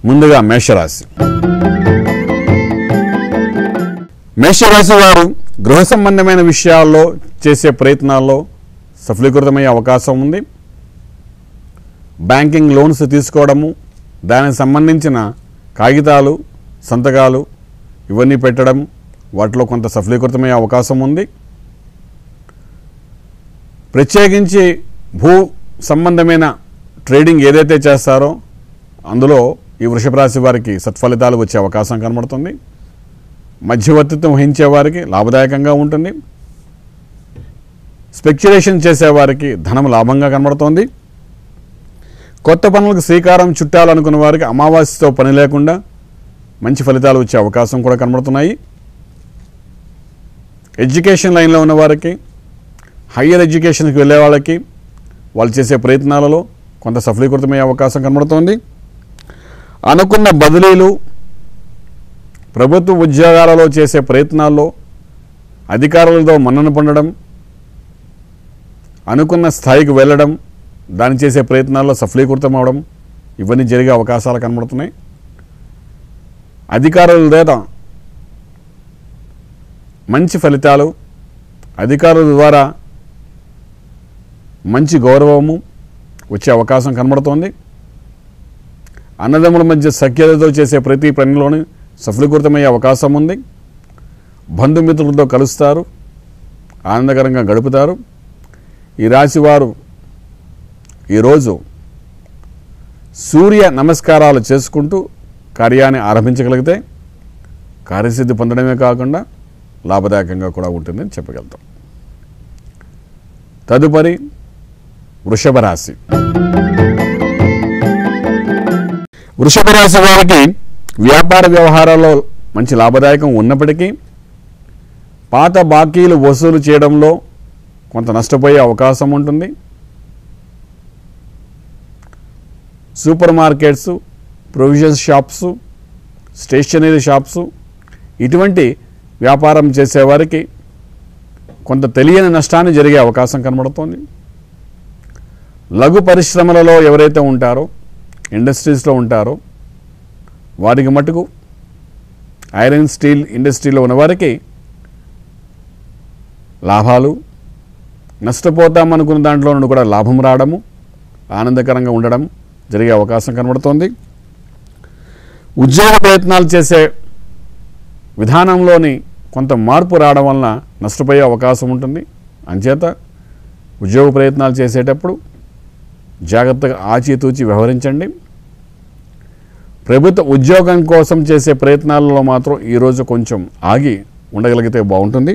ముందుగా మేషరాశి. మేషరాశి వారు గృహ సంబంధమైన విషయాల్లో చేసే ప్రయత్నాల్లో సఫలీకృతమయ్యే అవకాశం ఉంది. బ్యాంకింగ్ లోన్స్ తీసుకోవడము, దానికి సంబంధించిన కాగితాలు, సంతకాలు ఇవన్నీ పెట్టడం, వాటిలో కొంత సఫలీకృతమయ్యే అవకాశం ఉంది. ప్రత్యేకించి భూ సంబంధమైన ట్రేడింగ్ ఏదైతే చేస్తారో అందులో ఈ వృషభ రాశి వారికి సత్ఫలితాలు వచ్చే అవకాశం కనబడుతుంది. మధ్యవర్తిత్వం వహించే వారికి లాభదాయకంగా ఉంటుంది. స్పెక్యులేషన్ చేసేవారికి ధనం లాభంగా కనబడుతోంది. కొత్త పనులకు శ్రీకారం చుట్టాలనుకున్న వారికి అమావాస్యతో పని లేకుండా మంచి ఫలితాలు వచ్చే అవకాశం కూడా కనబడుతున్నాయి. ఎడ్యుకేషన్ లైన్లో ఉన్న వారికి, హయ్యర్ ఎడ్యుకేషన్కి వెళ్ళే వాళ్ళకి వాళ్ళు చేసే ప్రయత్నాలలో కొంత సఫలీకృతమయ్యే అవకాశం కనబడుతోంది. అనుకున్న బదిలీలు, ప్రభుత్వ ఉద్యోగాలలో చేసే ప్రయత్నాల్లో అధికారులతో మన్నన పొందడం, అనుకున్న స్థాయికి వెళ్ళడం, దాన్ని చేసే ప్రయత్నాల్లో సఫలీకృతం అవడం ఇవన్నీ జరిగే అవకాశాలు కనబడుతున్నాయి. అధికారుల ద్వారా మంచి ఫలితాలు, అధికారుల ద్వారా మంచి గౌరవము వచ్చే అవకాశం కనబడుతోంది. అన్నదమ్ముల మధ్య సఖ్యతతో చేసే ప్రతి పనిలోని సఫలీకృతమయ్యే అవకాశం ఉంది. బంధుమిత్రులతో కలుస్తారు, ఆనందకరంగా గడుపుతారు. ఈ రాశివారు ఈరోజు సూర్య నమస్కారాలు చేసుకుంటూ కార్యాన్ని ఆరంభించగలిగితే కార్యసిద్ధి పొందడమే కాకుండా లాభదాయకంగా కూడా ఉంటుందని చెప్పగలుగుతాం. తదుపరి వృషభ రాశి. వృషభ రాశి వారికి వ్యాపార వ్యవహారాల్లో మంచి లాభదాయకం ఉన్నప్పటికీ పాత బాకీలు వసూలు చేయడంలో కొంత నష్టపోయే అవకాశం ఉంటుంది. Supermarkets, provisions shops, stationery shops ఇటువంటి వ్యాపారం చేసేవారికి కొంత తెలియని నష్టాన్ని జరిగే అవకాశం కనబడుతోంది. లఘు పరిశ్రమలలో ఎవరైతే ఉంటారో, ఇండస్ట్రీస్లో ఉంటారో వారికి మటుకు, ఐరన్ స్టీల్ ఇండస్ట్రీలో ఉన్నవారికి లాభాలు, నష్టపోతామనుకున్న దాంట్లో నుండి కూడా లాభం రావడము, ఆనందకరంగా ఉండడం జరిగే అవకాశం కనబడుతోంది. ఉద్యోగ ప్రయత్నాలు చేసే విధానంలోని కొంత మార్పు రావడం వలన నష్టపోయే అవకాశం ఉంటుంది. అంచేత ఉద్యోగ ప్రయత్నాలు చేసేటప్పుడు జాగ్రత్తగా ఆచితూచి వ్యవహరించండి. ప్రభుత్వ ఉద్యోగం కోసం చేసే ప్రయత్నాలలో మాత్రం ఈరోజు కొంచెం ఆగి ఉండగలిగితే బాగుంటుంది.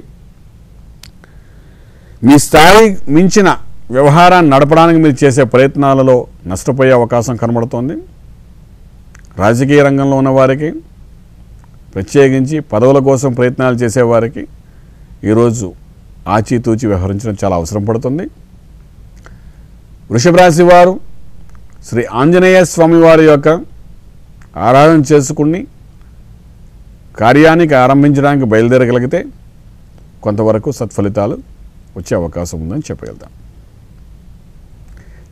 మీ స్థాయి మించిన వ్యవహారాన్ని నడపడానికి మీరు చేసే ప్రయత్నాలలో నష్టపోయే అవకాశం కనబడుతోంది. రాజకీయ రంగంలో ఉన్నవారికి, ప్రత్యేకించి పదవుల కోసం ప్రయత్నాలు చేసేవారికి ఈరోజు ఆచితూచి వ్యవహరించడం చాలా అవసరం పడుతుంది. వృషభ రాశి వారు శ్రీ ఆంజనేయ స్వామి వారి యొక్క ఆరాధన చేసుకుని కార్యానికి ఆరంభించడానికి బయలుదేరగలిగితే కొంతవరకు సత్ఫలితాలు వచ్చే అవకాశం ఉందని చెప్పగలుగుతాం.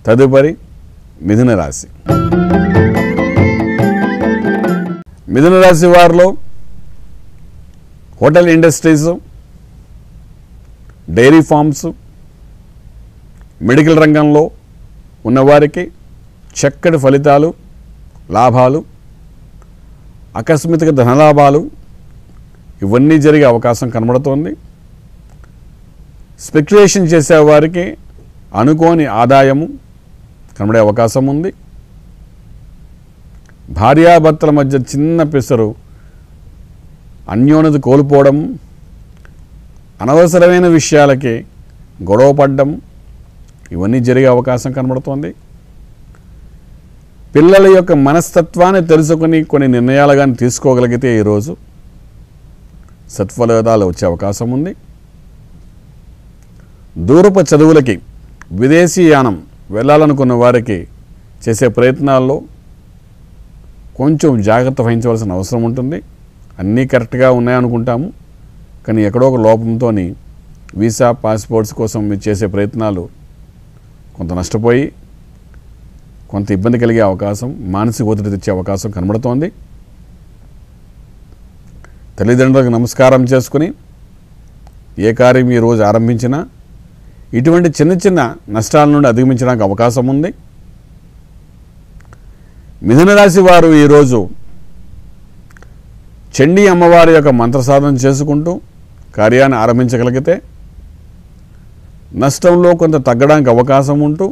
తదుపరి మిథున రాశి. మిథున రాశి వారిలో hotel industries, dairy farms, medical రంగంలో ఉన్నవారికి చక్కటి ఫలితాలు, లాభాలు, ఆకస్మిక ధనలాభాలు ఇవన్నీ జరిగే అవకాశం కనబడుతోంది. స్పెక్యులేషన్ చేసేవారికి అనుకోని ఆదాయము కనబడే అవకాశం ఉంది. భార్యాభర్తల మధ్య చిన్న పెసరు అన్యోన్యత కోల్పోవడం, అనవసరమైన విషయాలకి గొడవపడడం ఇవన్నీ జరిగే అవకాశం కనబడుతోంది. పిల్లల యొక్క మనస్తత్వాన్ని తెలుసుకుని కొన్ని నిర్ణయాలు కానీ తీసుకోగలిగితే ఈరోజు సత్ఫలితాలు వచ్చే అవకాశం ఉంది. దూరపు చదువులకి, విదేశీయానం వెళ్ళాలనుకున్న వారికి చేసే ప్రయత్నాల్లో కొంచెం జాగ్రత్త వహించవలసిన అవసరం ఉంటుంది. అన్నీ కరెక్ట్గా ఉన్నాయనుకుంటాము, కానీ ఎక్కడో ఒక లోపంతో వీసా, పాస్పోర్ట్స్ కోసం మీరు చేసే ప్రయత్నాలు కొంత నష్టపోయి కొంత ఇబ్బంది కలిగే అవకాశం, మానసిక ఒత్తిడి తెచ్చే అవకాశం కనబడుతోంది. తల్లిదండ్రులకు నమస్కారం చేసుకుని ఏ కార్యం ఈ రోజు ఆరంభించినా ఇటువంటి చిన్న చిన్న నష్టాల నుండి అధిగమించడానికి అవకాశం ఉంది. మిథున రాశి వారు ఈరోజు చండీ అమ్మవారి యొక్క మంత్రసాధన చేసుకుంటూ కార్యాన్ని ఆరంభించగలిగితే నష్టంలో కొంత తగ్గడానికి అవకాశం ఉంటూ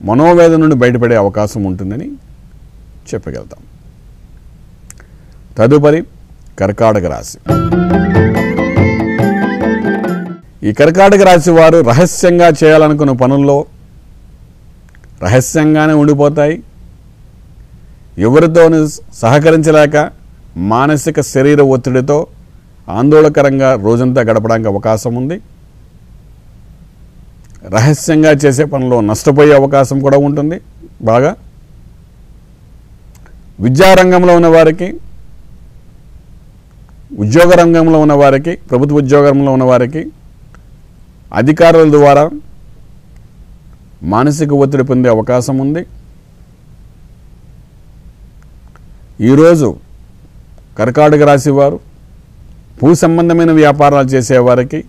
మనోవేదన నుండి బయటపడే అవకాశం ఉంటుందని చెప్పగలుగుతాం. తదుపరి కర్కాటక రాశి. ఈ కర్కాటక రాశి వారు రహస్యంగా చేయాలనుకున్న పనుల్లో రహస్యంగానే ఉండిపోతాయి. ఎవరితోనూ సహకరించలేక మానసిక శరీర ఒత్తిడితో ఆందోళనకరంగా రోజంతా గడపడానికి అవకాశం ఉంది. రహస్యంగా చేసే పనిలో నష్టపోయే అవకాశం కూడా ఉంటుంది బాగా. విద్యారంగంలో ఉన్నవారికి, ఉద్యోగ రంగంలో ఉన్నవారికి, ప్రభుత్వ ఉద్యోగంలో ఉన్నవారికి అధికారుల ద్వారా మానసిక ఒత్తిడి పొందే అవకాశం ఉంది. ఈరోజు కర్కాటక రాశి వారు భూ సంబంధమైన వ్యాపారాలు చేసేవారికి,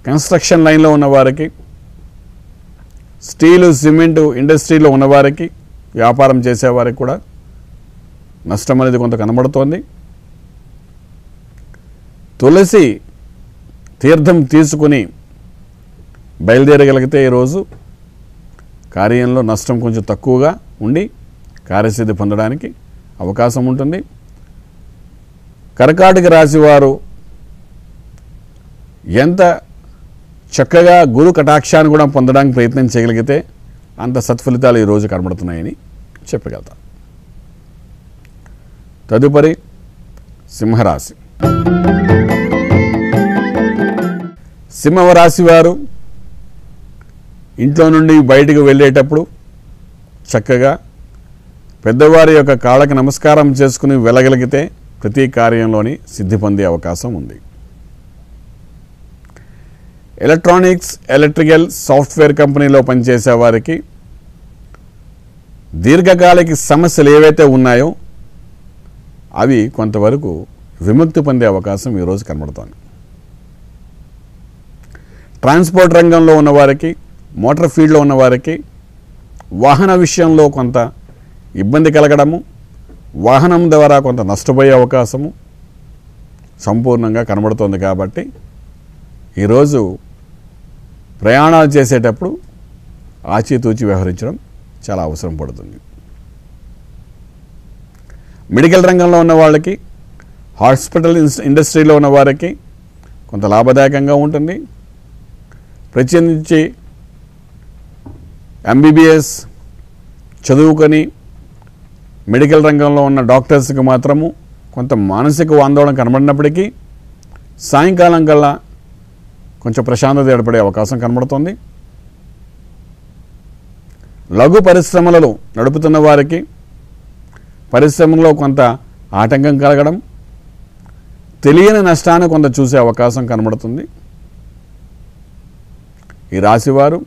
కన్స్ట్రక్షన్ లైన్లో ఉన్నవారికి, స్టీలు సిమెంటు ఇండస్ట్రీలో ఉన్నవారికి, వ్యాపారం చేసేవారికి కూడా నష్టం అనేది కొంత కనబడుతోంది. తులసి తీర్థం తీసుకుని బయలుదేరగలిగితే ఈరోజు కార్యంలో నష్టం కొంచెం తక్కువగా ఉండి కార్యసిద్ధి పొందడానికి అవకాశం ఉంటుంది. కర్కాటక రాశి వారు ఎంత చక్కగా గురు కటాక్షాన్ని కూడా పొందడానికి ప్రయత్నం చేయగలిగితే అంత సత్ఫలితాలు ఈరోజు కనబడుతున్నాయని చెప్పగలుగుతాం. తదుపరి సింహరాశి. సింహరాశి వారు ఇంట్లో నుండి బయటకు వెళ్ళేటప్పుడు చక్కగా పెద్దవారి యొక్క కాళ్ళకి నమస్కారం చేసుకుని వెళ్ళగలిగితే ప్రతి కార్యంలోని సిద్ధి పొందే అవకాశం ఉంది. ఎలక్ట్రానిక్స్, ఎలక్ట్రికల్, సాఫ్ట్వేర్ కంపెనీలో పనిచేసే వారికి దీర్ఘకాలిక సమస్యలు ఏవైతే ఉన్నాయో అవి కొంతవరకు విముక్తి పొందే అవకాశం ఈరోజు కనబడుతోంది. ట్రాన్స్పోర్ట్ రంగంలో ఉన్నవారికి, మోటార్ ఫీల్డ్లో ఉన్నవారికి వాహన విషయంలో కొంత ఇబ్బంది కలగడము, వాహనం ద్వారా కొంత నష్టపోయే అవకాశము సంపూర్ణంగా కనబడుతోంది. కాబట్టి ఈరోజు ప్రయాణాలు చేసేటప్పుడు ఆచితూచి వ్యవహరించడం చాలా అవసరం పడుతుంది. మెడికల్ రంగంలో ఉన్న వాళ్ళకి, హాస్పిటల్ ఇండస్ట్రీలో ఉన్న వారికి కొంత లాభదాయకంగా ఉంటుంది. ప్రత్యేకించి MBBS చదువుకొని మెడికల్ రంగంలో ఉన్న డాక్టర్స్కి మాత్రము కొంత మానసిక ఆందోళన కనబడినప్పటికీ సాయంకాలం కల్లా కొంచెం ప్రశాంతత ఏర్పడే అవకాశం కనబడుతుంది. లఘు పరిశ్రమలలో నడుపుతున్న వారికి పరిశ్రమలో కొంత ఆటంకం కలగడం, తెలియని నష్టాన్ని కొంత చూసే అవకాశం కనబడుతుంది. ఈ రాశివారు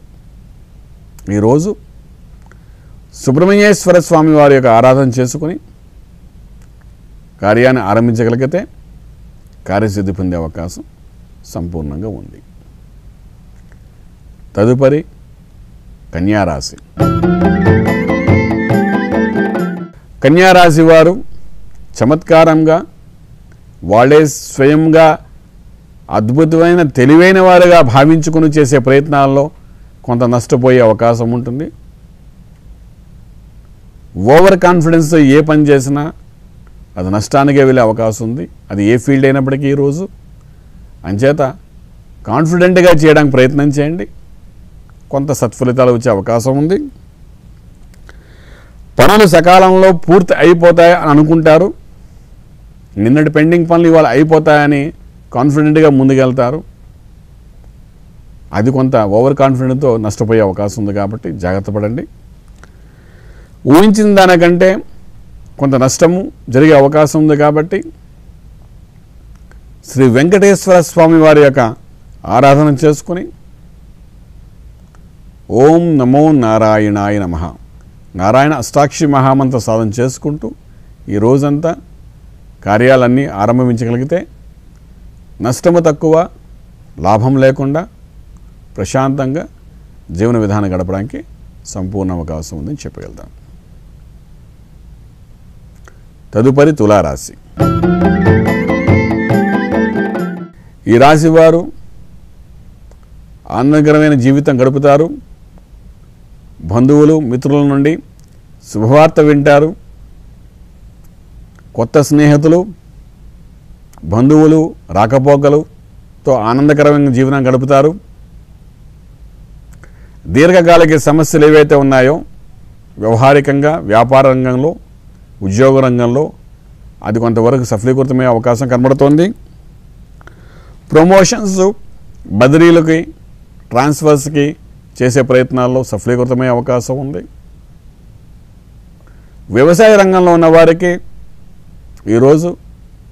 ఈరోజు సుబ్రహ్మణ్యేశ్వర స్వామి వారి యొక్క ఆరాధన చేసుకుని కార్యాన్ని ఆరంభించగలిగితే కార్యసిద్ధి పొందే అవకాశం సంపూర్ణంగా ఉంది. తదుపరి కన్యారాశి. కన్యారాశి వారు చమత్కారంగా వాళ్ళే స్వయంగా అద్భుతమైన తెలివైన వారుగా భావించుకుని చేసే ప్రయత్నాల్లో కొంత నష్టపోయే అవకాశం ఉంటుంది. ఓవర్ కాన్ఫిడెన్స్ ఏ పని చేసినా అది నష్టానికే వెళ్ళే అవకాశం ఉంది. అది ఏ ఫీల్డ్ అయినప్పటికీ ఈరోజు అంచేత కాన్ఫిడెంట్గా చేయడానికి ప్రయత్నం చేయండి. కొంత సత్ఫలితాలు వచ్చే అవకాశం ఉంది. పనులు సకాలంలో పూర్తి అయిపోతాయి అని అనుకుంటారు. నిన్నటి పెండింగ్ పనులు ఇవాళ అయిపోతాయని కాన్ఫిడెంట్గా ముందుకెళ్తారు. అది కొంత ఓవర్ కాన్ఫిడెంట్తో నష్టపోయే అవకాశం ఉంది. కాబట్టి జాగ్రత్త పడండి. ఊహించిన దానికంటే కొంత నష్టము జరిగే అవకాశం ఉంది. కాబట్టి శ్రీ వెంకటేశ్వర స్వామి వారి యొక్క ఆరాధన చేసుకుని ఓం నమో నారాయణాయ నమః నారాయణ అష్టాక్షి మహామంత్ర సాధన చేసుకుంటూ ఈ రోజంతా కార్యాలన్నీ ఆరంభించగలిగితే నష్టము తక్కువ, లాభం లేకుండా ప్రశాంతంగా జీవన విధానం గడపడానికి సంపూర్ణ అవకాశం ఉందని చెప్పగలుగుతాం. తదుపరి తులారాశి. ఈ రాశి వారు ఆనందకరమైన జీవితం గడుపుతారు. బంధువులు మిత్రుల నుండి శుభవార్త వింటారు. కొత్త స్నేహితులు బంధువులు రాకపోకలుతో ఆనందకరమైన జీవనం గడుపుతారు. దీర్ఘకాలిక సమస్యలు ఏవైతే ఉన్నాయో వ్యవహారికంగా, వ్యాపార రంగంలో, ఉద్యోగ రంగంలో అది కొంతవరకు సఫలీకృతమయ్యే అవకాశం కనబడుతోంది. ప్రమోషన్స్, బదిలీలకి, ట్రాన్స్ఫర్స్కి చేసే ప్రయత్నాల్లో సఫలీకృతమయ్యే అవకాశం ఉంది. వ్యవసాయ రంగంలో ఉన్న వారికి ఈరోజు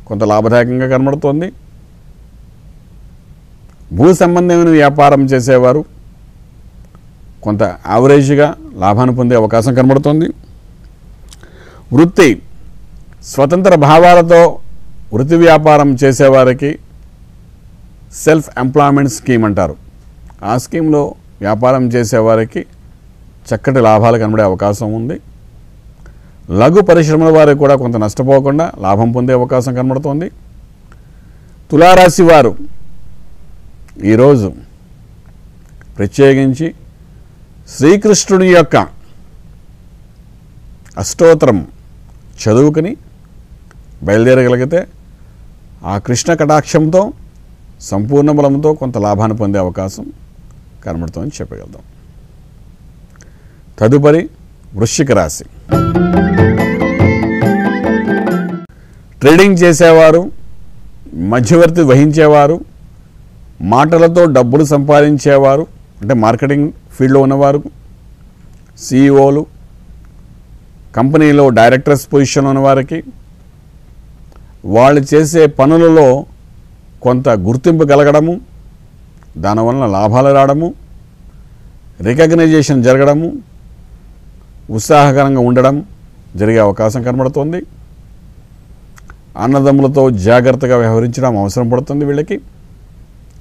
కొంత లాభదాయకంగా కనబడుతోంది. భూ సంబంధమైన వ్యాపారం చేసేవారు కొంత యావరేజ్గా లాభాన్ని పొందే అవకాశం కనబడుతోంది. వృత్తి, స్వతంత్ర భావాలతో వృత్తి వ్యాపారం చేసేవారికి సెల్ఫ్ ఎంప్లాయ్మెంట్ స్కీమ్ అంటారు. ఆ స్కీమ్లో వ్యాపారం చేసేవారికి చక్కటి లాభాలు కనబడే అవకాశం ఉంది. లఘు పరిశ్రమల వారికి కూడా కొంత నష్టపోకుండా లాభం పొందే అవకాశం కనబడుతోంది. తులారాశి వారు ఈరోజు ప్రత్యేకించి శ్రీకృష్ణుడి యొక్క అష్టోత్తరం చదువుకుని బయలుదేరగలిగితే ఆ కృష్ణ కటాక్షంతో సంపూర్ణ బలంతో కొంత లాభాన్ని పొందే అవకాశం కనబడుతుందని చెప్పగలుగుతాం. తదుపరి వృశ్చిక రాశి. ట్రేడింగ్ చేసేవారు, మధ్యవర్తి వహించేవారు, మాటలతో డబ్బులు సంపాదించేవారు, అంటే మార్కెటింగ్ ఫీల్డ్లో ఉన్నవారు, సిఇఓలు, కంపెనీలో డైరెక్టర్స్ పొజిషన్లో ఉన్నవారికి వాళ్ళు చేసే పనులలో కొంత గుర్తింపు కలగడము, దానివల్ల లాభాలు రావడము, రికగ్నైజేషన్ జరగడము, ఉత్సాహకరంగా ఉండడం జరిగే అవకాశం కనబడుతోంది. అన్నదమ్ములతో జాగ్రత్తగా వ్యవహరించడం అవసరం పడుతుంది. వీళ్ళకి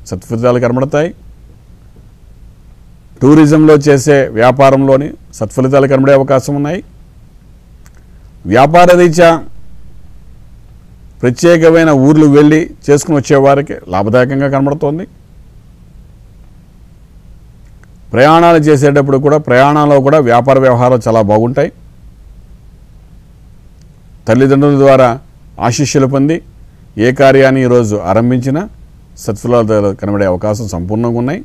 సత్ఫలితాలు కనబడతాయి. టూరిజంలో చేసే వ్యాపారంలోని సత్ఫలితాలు కనబడే అవకాశం ఉన్నాయి. వ్యాపార రీత్యా ప్రత్యేకమైన ఊర్లు వెళ్ళి చేసుకుని వచ్చేవారికి లాభదాయకంగా కనబడుతోంది. ప్రయాణాలు చేసేటప్పుడు కూడా ప్రయాణాల్లో కూడా వ్యాపార వ్యవహారాలు చాలా బాగుంటాయి. తల్లిదండ్రుల ద్వారా ఆశీస్సులు పొంది ఏ కార్యాన్ని ఈరోజు ఆరంభించినా సత్ఫలితాలు కనబడే అవకాశం సంపూర్ణంగా ఉన్నాయి.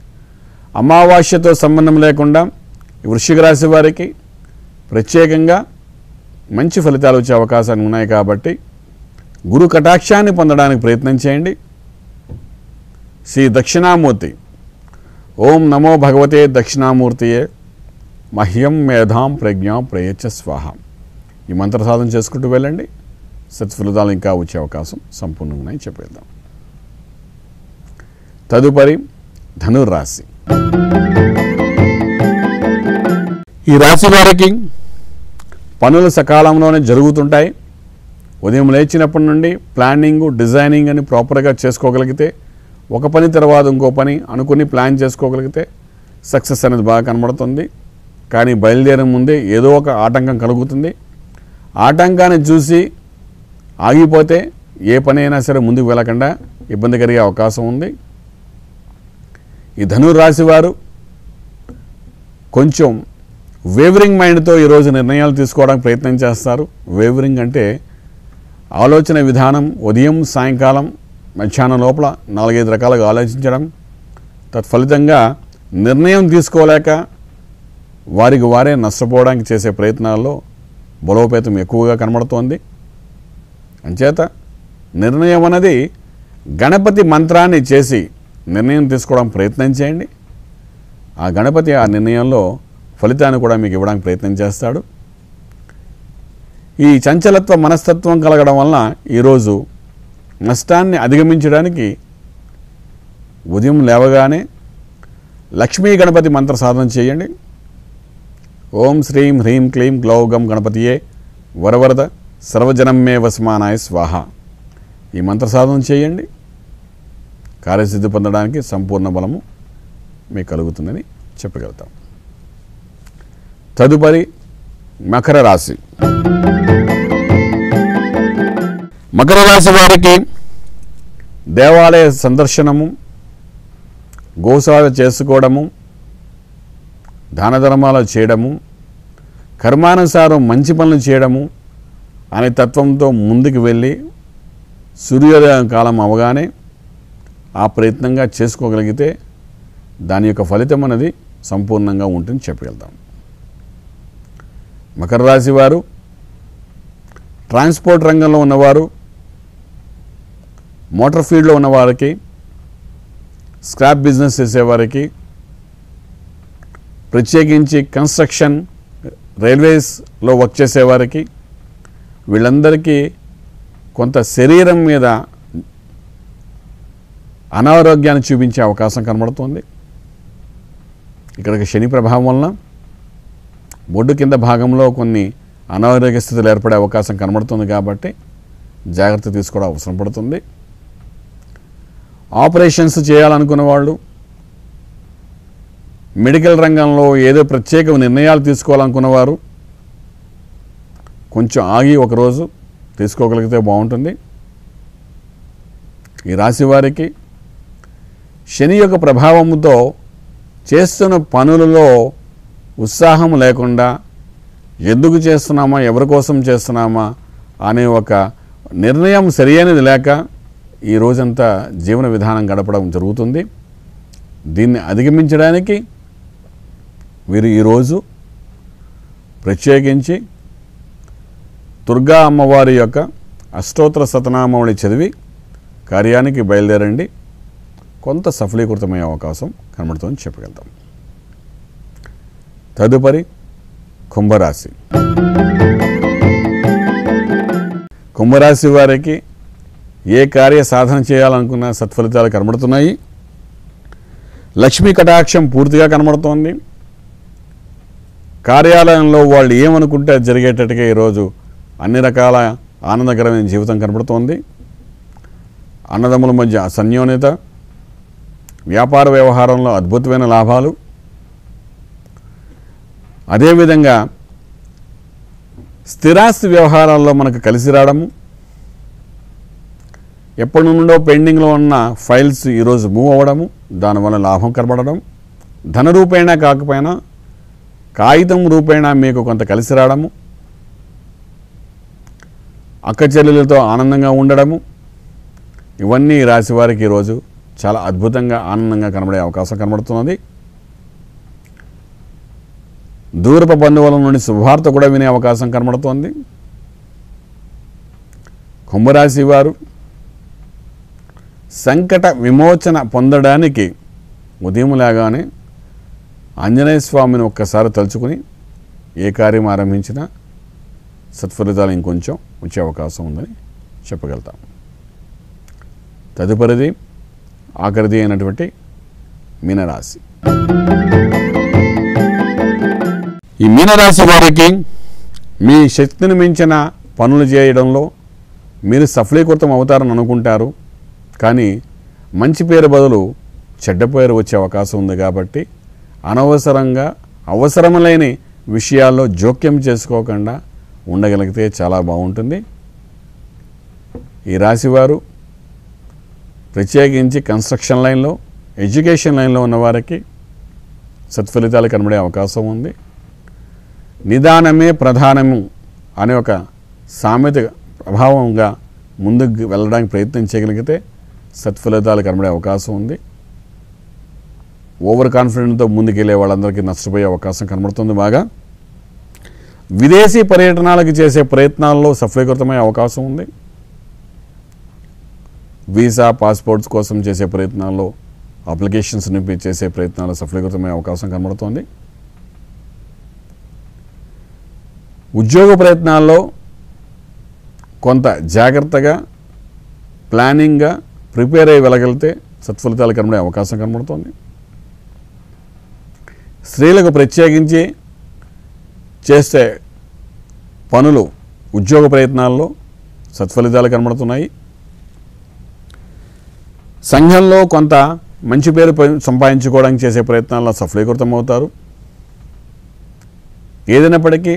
అమావాస్యతో సంబంధం లేకుండా వృశ్చిక రాశి వారికి ప్రత్యేకంగా మంచి ఫలితాలు వచ్చే అవకాశాలు ఉన్నాయి. కాబట్టి గురు కటాక్షాన్ని పొందడానికి ప్రయత్నం చేయండి. శ్రీ దక్షిణామూర్తి. ఓం నమో భగవతే దక్షిణామూర్తియే మహ్యం మేధాం ప్రజ్ఞాం ప్రయచ్చ స్వాహ. ఈ మంత్ర సాధన చేసుకుంటూ వెళ్ళండి. సత్ఫలితాలు ఇంకా వచ్చే అవకాశం సంపూర్ణంగా ఉన్నాయని చెప్పేద్దాం. తదుపరి ధనుర్రాశి. ఈ రాశి వారికి పనులు సకాలంలోనే జరుగుతుంటాయి. ఉదయం లేచినప్పటి నుండి ప్లానింగ్, డిజైనింగ్ అని ప్రాపర్గా చేసుకోగలిగితే, ఒక పని తర్వాత ఇంకో పని అనుకుని ప్లాన్ చేసుకోగలిగితే సక్సెస్ అనేది బాగా కనబడుతుంది. కానీ బయలుదేరే ముందే ఏదో ఒక ఆటంకం కలుగుతుంది. ఆటంకాన్ని చూసి ఆగిపోతే ఏ పని అయినా సరే ముందుకు వెళ్ళకుండా ఇబ్బంది కలిగే అవకాశం ఉంది. ఈ ధనుర్రాశి వారు కొంచెం వేవరింగ్ మైండ్తో ఈరోజు నిర్ణయాలు తీసుకోవడానికి ప్రయత్నం చేస్తారు. వేవరింగ్ అంటే ఆలోచన విధానం ఉదయం, సాయంకాలం, మధ్యాహ్నం లోపల 4-5 రకాలుగా ఆలోచించడం, తత్ఫలితంగా నిర్ణయం తీసుకోలేక వారికి వారే నష్టపోవడానికి చేసే ప్రయత్నాల్లో బలోపేతం ఎక్కువగా కనబడుతోంది. అంచేత నిర్ణయం అన్నది గణపతి మంత్రాన్ని చేసి నిర్ణయం తీసుకోవడానికి ప్రయత్నం చేయండి. ఆ గణపతి ఆ నిర్ణయంలో ఫలితాన్ని కూడా మీకు ఇవ్వడానికి ప్రయత్నం చేస్తాడు. ఈ చంచలత్వ మనస్తత్వం కలగడం వలన ఈరోజు నష్టాన్ని అధిగమించడానికి ఉదయం లేవగానే లక్ష్మీ గణపతి మంత్ర సాధన చేయండి. ఓం శ్రీం హ్రీం క్లీం గ్లౌగం గణపతియే వరవరద సర్వజనమే వసమానాయ స్వాహ. ఈ మంత్ర సాధన చేయండి. కార్యసిద్ధి పొందడానికి సంపూర్ణ బలము మీకు కలుగుతుందని చెప్పగలుగుతాం. తదుపరి మకర రాశి. మకర రాశి వారికి దేవాలయ సందర్శనము, గోసేవ చేసుకోవడము, దాన ధర్మాలు చేయడము, కర్మానుసారం మంచి పనులు చేయడము అనే తత్వంతో ముందుకు వెళ్ళి సూర్యోదయం కాలం అవగానే ఆ ప్రయత్నంగా చేసుకోగలిగితే దాని యొక్క ఫలితం అనేది సంపూర్ణంగా ఉంటుందని చెప్పగలుగుతాం. మకర రాశి వారు ట్రాన్స్పోర్ట్ రంగంలో ఉన్నవారు, మోటార్ ఫీల్డ్లో ఉన్నవారికి, స్క్రాప్ బిజినెస్ చేసేవారికి, ప్రత్యేకించి కన్స్ట్రక్షన్ రైల్వేస్లో వర్క్ చేసేవారికి, వీళ్ళందరికీ కొంత శరీరం మీద అనారోగ్యాన్ని చూపించే అవకాశం కనబడుతుంది. ఇక్కడికి శని ప్రభావం వలన బొడ్డు కింద భాగంలో కొన్ని అనారోగ్య స్థితులు ఏర్పడే అవకాశం కనబడుతుంది. కాబట్టి జాగ్రత్త తీసుకోవడం అవసరం పడుతుంది. ఆపరేషన్స్ చేయాలనుకున్న వాళ్ళు, మెడికల్ రంగంలో ఏదో ప్రత్యేక నిర్ణయాలు తీసుకోవాలనుకున్నవారు కొంచెం ఆగి ఒకరోజు తీసుకోగలిగితే బాగుంటుంది. ఈ రాశి వారికి శని యొక్క ప్రభావంతో చేస్తున్న పనులలో ఉత్సాహం లేకుండా, ఎందుకు చేస్తున్నామా, ఎవరి కోసం చేస్తున్నామా అనే ఒక నిర్ణయం సరియైనది లేక ఈ రోజంతా జీవన విధానం గడపడం జరుగుతుంది. దీన్ని అధిగమించడానికి వీరు ఈరోజు ప్రత్యేకించి దుర్గా అమ్మవారి యొక్క అష్టోత్తర శతనామావళి చదివి కార్యానికి బయలుదేరండి. కొంత సఫలీకృతమయ్యే అవకాశం కనబడుతుందని చెప్పగలుగుతాం. తదుపరి కుంభరాశి. కుంభరాశి వారికి ఏ కార్య సాధన చేయాలనుకున్న సత్ఫలితాలు కనబడుతున్నాయి. లక్ష్మీ కటాక్షం పూర్తిగా కనబడుతోంది. కార్యాలయంలో వాళ్ళు ఏమనుకుంటే జరిగేటట్టుగా ఈరోజు అన్ని రకాల ఆనందకరమైన జీవితం కనబడుతోంది. అన్నదమ్ముల మధ్య సన్యోన్యత, వ్యాపార వ్యవహారంలో అద్భుతమైన లాభాలు, అదేవిధంగా స్థిరాస్తి వ్యవహారాల్లో మనకు కలిసి రావడము, ఎప్పటి నుండో పెండింగ్లో ఉన్న ఫైల్స్ ఈరోజు మూవ్ అవ్వడము, దానివల్ల లాభం కనబడడం, ధన రూపేణా కాకపోయినా కాగితం రూపేణా మీకు కొంత కలిసి రావడము, అక్క చెల్లెలతో ఆనందంగా ఉండడము, ఇవన్నీ రాశి వారికి ఈరోజు చాలా అద్భుతంగా ఆనందంగా కనబడే అవకాశం కనబడుతున్నది. దూరపు బంధువుల నుండి శుభవార్త కూడా వినే అవకాశం కనబడుతోంది. కుంభరాశి వారు సంకట విమోచన పొందడానికి ఉదయం లేగానే ఆంజనేయ స్వామిని ఒక్కసారి తలుచుకుని ఏ కార్యం ఆరంభించినా సత్ఫలితాలు ఇంకొంచెం వచ్చే అవకాశం ఉందని చెప్పగలుగుతాం. తదుపరిది ఆఖరిది అయినటువంటి మీనరాశి. ఈ మీనరాశి వారికి మీ శక్తిని మించిన పనులు చేయడంలో మీరు సఫలీకృతం అవుతారని అనుకుంటారు. కానీ మంచి పేరు బదులు చెడ్డ పేరు వచ్చే అవకాశం ఉంది. కాబట్టి అనవసరంగా అవసరం లేని విషయాల్లో జోక్యం చేసుకోకుండా ఉండగలిగితే చాలా బాగుంటుంది. ఈ రాశివారు ప్రత్యేకించి కన్స్ట్రక్షన్ లైన్లో, ఎడ్యుకేషన్ లైన్లో ఉన్నవారికి సత్ఫలితాలు కనబడే అవకాశం ఉంది. నిదానమే ప్రధానము అనే ఒక సామెత ప్రభావంగా ముందుకు వెళ్ళడానికి ప్రయత్నం చేయగలిగితే సత్ఫలితాలు కనబడే అవకాశం ఉంది. ఓవర్ కాన్ఫిడెంట్తో ముందుకెళ్ళే వాళ్ళందరికీ నష్టపోయే అవకాశం కనబడుతుంది. బాగా విదేశీ పర్యటనలకు చేసే ప్రయత్నాల్లో సఫలీకృతమయ్యే అవకాశం ఉంది. వీసా, పాస్పోర్ట్స్ కోసం చేసే ప్రయత్నాల్లో, అప్లికేషన్స్ నింపి చేసే ప్రయత్నాల్లో సఫలీకృతమయ్యే అవకాశం కనబడుతోంది. ఉద్యోగ ప్రయత్నాల్లో కొంత జాగ్రత్తగా, ప్లానింగ్గా ప్రిపేర్ అయ్యి వెళ్ళగలిగితే సత్ఫలితాలు కనబడే అవకాశం కనబడుతోంది. స్త్రీలకు ప్రత్యేకించి చేసే పనులు, ఉద్యోగ ప్రయత్నాల్లో సత్ఫలితాలు కనబడుతున్నాయి. సంఘంలో కొంత మంచి పేరు సంపాదించుకోవడానికి చేసే ప్రయత్నాల్లో సఫలీకృతమవుతారు. ఏదైనప్పటికీ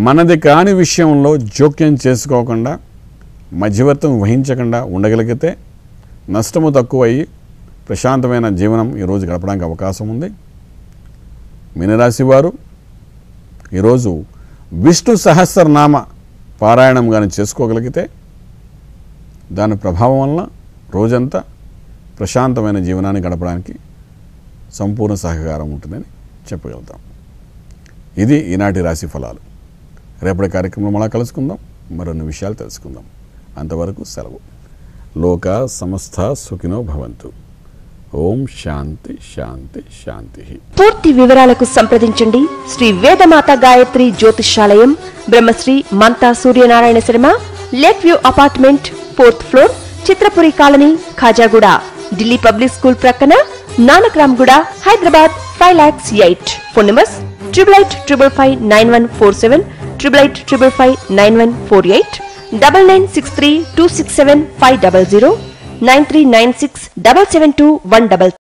మనది కాని విషయంలో జోక్యం చేసుకోకుండా, మధ్యవర్తం వహించకుండా ఉండగలిగితే నష్టము తక్కువయ్యి ప్రశాంతమైన జీవనం ఈరోజు గడపడానికి అవకాశం ఉంది. మీనరాశి వారు ఈరోజు విష్ణు సహస్రనామ పారాయణం కానీ చేసుకోగలిగితే దాని ప్రభావం వలన రోజంతా ప్రశాంతమైన జీవనాన్ని గడపడానికి సంపూర్ణ సహకారం ఉంటుందని చెప్పగలుగుతాం. ఇది ఈనాటి రాశి ఫలాలు. రేపటి కార్యక్రమంలో మళ్ళా కలుసుకుందాం, మరిన్ని విషయాలు తెలుసుకుందాం. అంతవరకు సెలవు. లోకా సమస్త సుఖినో భవంతు. ఓం శాంతి శాంతి శాంతి. పూర్తి వివరాలకు సంప్రదించండి Shri Vedamata Gayatri Jyotishalayam, Brahmashri Mantha Suryanarayana Sharma, lake view apartment, 4th floor, Chitrapuri colony, Khajaguda, Delhi public school ప్రక్కన, నానక్రామ్ గూడ, హైదరాబాద్ 5,08,000. Phone numbers 8855559147, 8855559148, 9963267500, 9396772133.